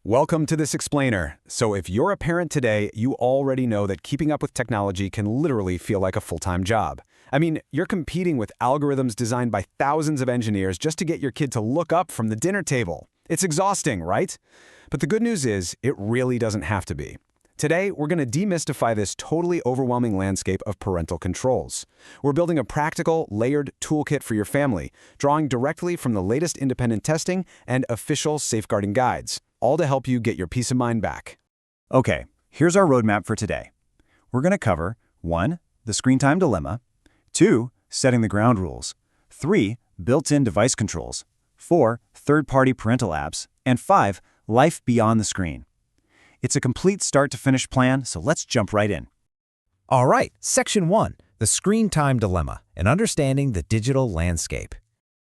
Welcome to this explainer. So if you're a parent today, you already know that keeping up with technology can literally feel like a full-time job. I mean, you're competing with algorithms designed by thousands of engineers just to get your kid to look up from the dinner table. It's exhausting, right? But the good news is, it really doesn't have to be. Today, we're going to demystify this totally overwhelming landscape of parental controls. We're building a practical, layered toolkit for your family, drawing directly from the latest independent testing and official safeguarding guides, all to help you get your peace of mind back. Okay, here's our roadmap for today. We're going to cover 1. The screen time dilemma, 2. Setting the ground rules, 3. Built-in device controls, 4. Third-party parental apps, and 5. Life beyond the screen. It's a complete start-to-finish plan, so let's jump right in. All right, Section 1, the screen time dilemma, and understanding the digital landscape.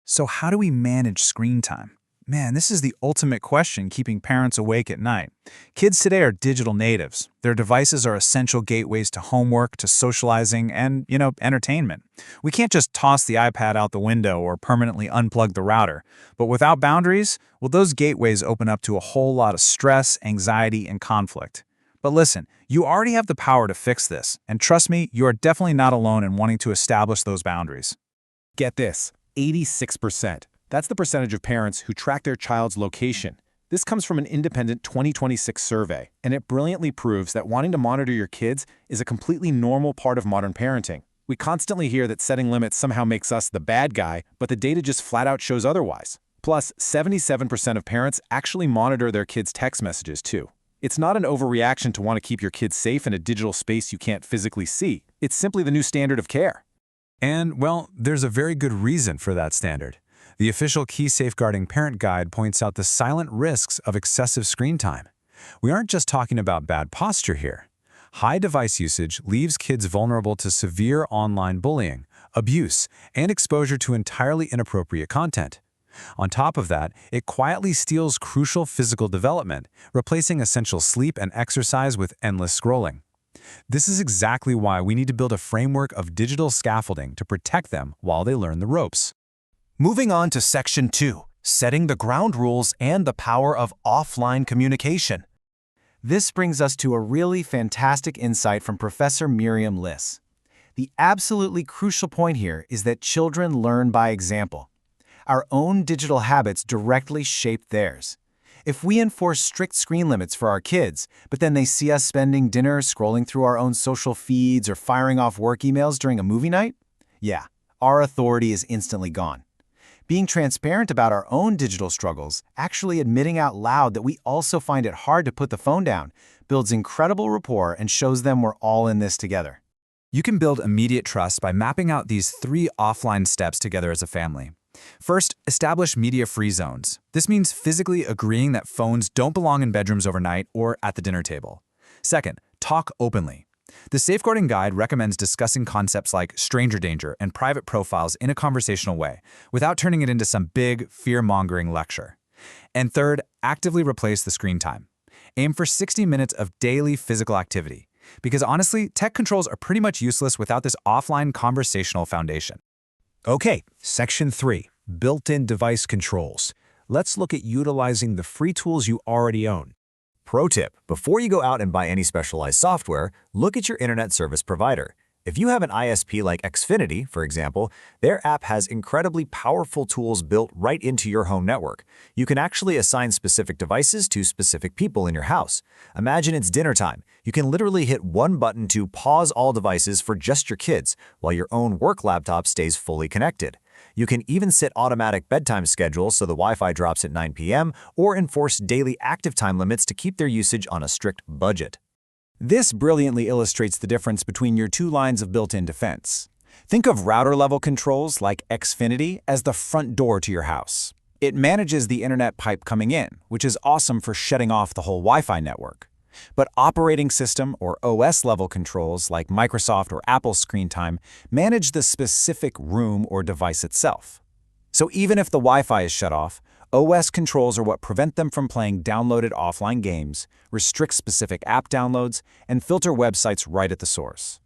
So how do we manage screen time? Man, this is the ultimate question keeping parents awake at night. Kids today are digital natives. Their devices are essential gateways to homework, to socializing, and, entertainment. We can't just toss the iPad out the window or permanently unplug the router. But without boundaries, well, those gateways open up to a whole lot of stress, anxiety, and conflict. But listen, you already have the power to fix this. And trust me, you are definitely not alone in wanting to establish those boundaries. Get this, 86%. That's the percentage of parents who track their child's location. This comes from an independent 2026 survey, and it brilliantly proves that wanting to monitor your kids is a completely normal part of modern parenting. We constantly hear that setting limits somehow makes us the bad guy, but the data just flat out shows otherwise. Plus, 77% of parents actually monitor their kids' text messages too. It's not an overreaction to want to keep your kids safe in a digital space you can't physically see. It's simply the new standard of care. And, well, there's a very good reason for that standard. The official Key Safeguarding Parent Guide points out the silent risks of excessive screen time. We aren't just talking about bad posture here. High device usage leaves kids vulnerable to severe online bullying, abuse, and exposure to entirely inappropriate content. On top of that, it quietly steals crucial physical development, replacing essential sleep and exercise with endless scrolling. This is exactly why we need to build a framework of digital scaffolding to protect them while they learn the ropes. Moving on to Section 2, setting the ground rules and the power of offline communication. This brings us to a really fantastic insight from Professor Miriam Liss. The absolutely crucial point here is that children learn by example. Our own digital habits directly shape theirs. If we enforce strict screen limits for our kids, but then they see us spending dinner scrolling through our own social feeds or firing off work emails during a movie night, our authority is instantly gone. Being transparent about our own digital struggles, actually admitting out loud that we also find it hard to put the phone down, builds incredible rapport and shows them we're all in this together. You can build immediate trust by mapping out these 3 offline steps together as a family. First, establish media-free zones. This means physically agreeing that phones don't belong in bedrooms overnight or at the dinner table. Second, talk openly. The Safeguarding Guide recommends discussing concepts like stranger danger and private profiles in a conversational way, without turning it into some big, fear-mongering lecture. And third, actively replace the screen time. Aim for 60 minutes of daily physical activity, because honestly, tech controls are pretty much useless without this offline conversational foundation. Okay, Section 3, built-in device controls. Let's look at utilizing the free tools you already own. Pro tip, before you go out and buy any specialized software, look at your internet service provider. If you have an ISP like Xfinity, for example, their app has incredibly powerful tools built right into your home network. You can actually assign specific devices to specific people in your house. Imagine it's dinner time. You can literally hit one button to pause all devices for just your kids, while your own work laptop stays fully connected. You can even set automatic bedtime schedules so the Wi-Fi drops at 9 p.m. or enforce daily active time limits to keep their usage on a strict budget. This brilliantly illustrates the difference between your 2 lines of built-in defense. Think of router-level controls like Xfinity as the front door to your house. It manages the internet pipe coming in, which is awesome for shutting off the whole Wi-Fi network. But operating system or OS-level controls like Microsoft or Apple Screen Time manage the specific room or device itself. So even if the Wi-Fi is shut off, OS controls are what prevent them from playing downloaded offline games, restrict specific app downloads, and filter websites right at the source.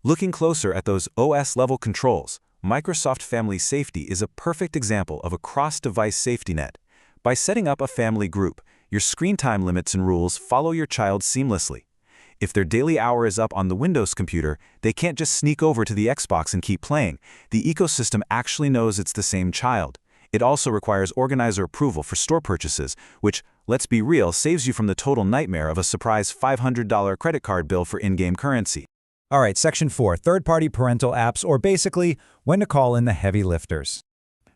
Looking closer at those OS-level controls, Microsoft Family Safety is a perfect example of a cross-device safety net. By setting up a family group, Your screen time limits and rules follow your child seamlessly. If their daily hour is up on the Windows computer, they can't just sneak over to the Xbox and keep playing. The ecosystem actually knows it's the same child. It also requires organizer approval for store purchases, which, let's be real, saves you from the total nightmare of a surprise $500 credit card bill for in-game currency. All right, Section 4, third-party parental apps, or basically, when to call in the heavy lifters.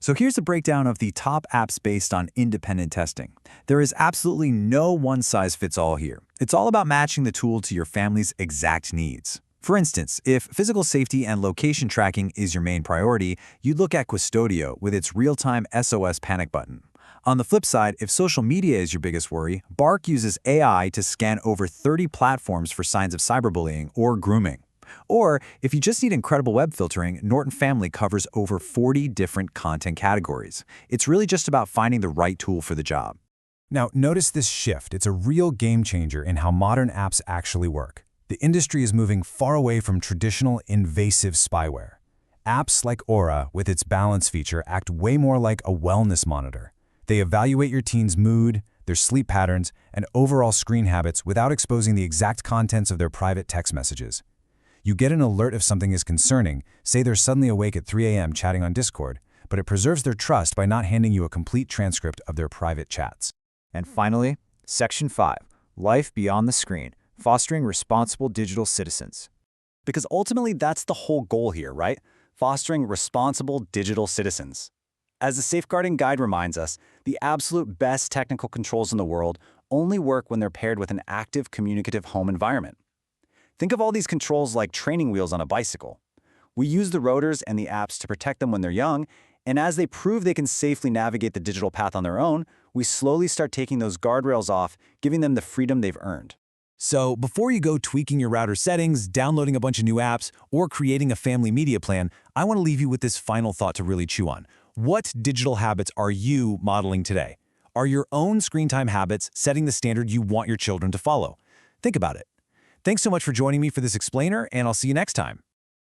So here's a breakdown of the top apps based on independent testing. There is absolutely no one-size-fits-all here. It's all about matching the tool to your family's exact needs. For instance, if physical safety and location tracking is your main priority, you'd look at Custodio with its real-time SOS panic button. On the flip side, if social media is your biggest worry, Bark uses AI to scan over 30 platforms for signs of cyberbullying or grooming. Or, if you just need incredible web filtering, Norton Family covers over 40 different content categories. It's really just about finding the right tool for the job. Now, notice this shift. It's a real game changer in how modern apps actually work. The industry is moving far away from traditional invasive spyware. Apps like Aura, with its balance feature, act way more like a wellness monitor. They evaluate your teen's mood, their sleep patterns, and overall screen habits without exposing the exact contents of their private text messages. You get an alert if something is concerning, say they're suddenly awake at 3 a.m. chatting on Discord, but it preserves their trust by not handing you a complete transcript of their private chats. And finally, Section 5, Life Beyond the Screen, Fostering Responsible Digital Citizens. Because ultimately, that's the whole goal here, right? Fostering responsible digital citizens. As the Safeguarding Guide reminds us, the absolute best technical controls in the world only work when they're paired with an active, communicative home environment. Think of all these controls like training wheels on a bicycle. We use the rotors and the apps to protect them when they're young, and as they prove they can safely navigate the digital path on their own, we slowly start taking those guardrails off, giving them the freedom they've earned. So, before you go tweaking your router settings, downloading a bunch of new apps, or creating a family media plan, I want to leave you with this final thought to really chew on. What digital habits are you modeling today? Are your own screen time habits setting the standard you want your children to follow? Think about it. Thanks so much for joining me for this explainer, and I'll see you next time.